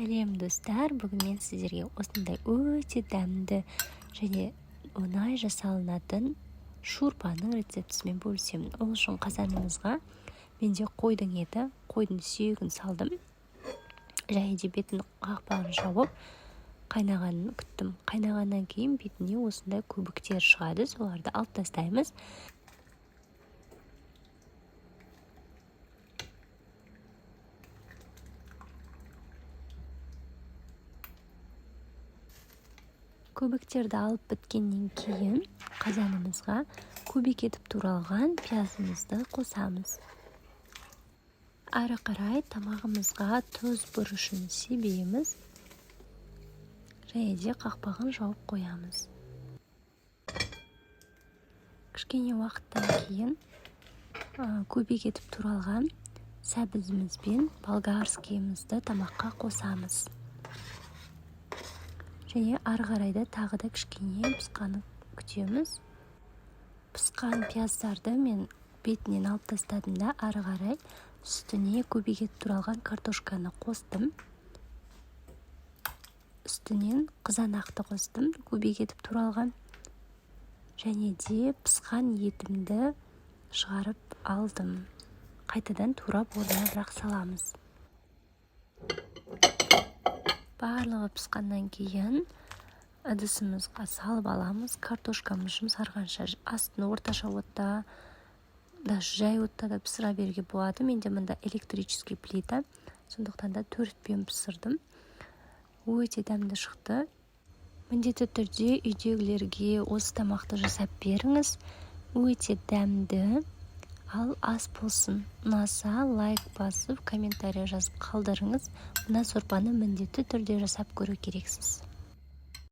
Сәлем достар, бүгін мен сіздерге осындай өте дәмді және оңай жасалынатын шурпаның рецептісімен бөлісемін. Ол үшін қазанымызға менде қойдың еті, қойдың сүйегін салдым. Және де бетін қақпағын жауып, қайнағанын күттім. Қайнағаннан кейін бетіне осындай көбіктер шығады, соларды алып тастаймыз. Көбіктерді алып біткеннен кейін қазанымызға көбік етіп туралған пиязымызды қосамыз. Ары қарай тамағымызға тұз бұрышын себеміз және де қақпағын жауып қоямыз. Кішкене уақыттан кейін көбік етіп туралған сәбізіміз бен болгарскийімізді тамаққа қосамыз. Және ары қарайда тағы да кішкене пысқаны күтеміз. Пысқан пияздарды мен бетінен алып тастадым да ары қарай үстіне көбік етіп туралған картошканы қостым. Үстінен қызанақты қостым, көбік етіп туралған. Және де пысқан етімді шығарып алдым. Қайтадан турап орнына бірақ саламыз. Барлығы пысқаннан кейін ыдысымызға салып аламыз. Картошкамыз жұмсарғанша астын орташа отта, жай отта да пісіре беруге болады. Менде мында электрический плита, сондықтан да төртпен пісірдім. Өте дәмді шықты. Міндетті түрде үйдегілерге осы тамақты жасап беріңіз. Өте дәмді. Ал ас болсын. Ұнаса лайк басып, комментарий жазып қалдырыңыз. Мына сорпаны міндетті түрде жасап көру керексіз.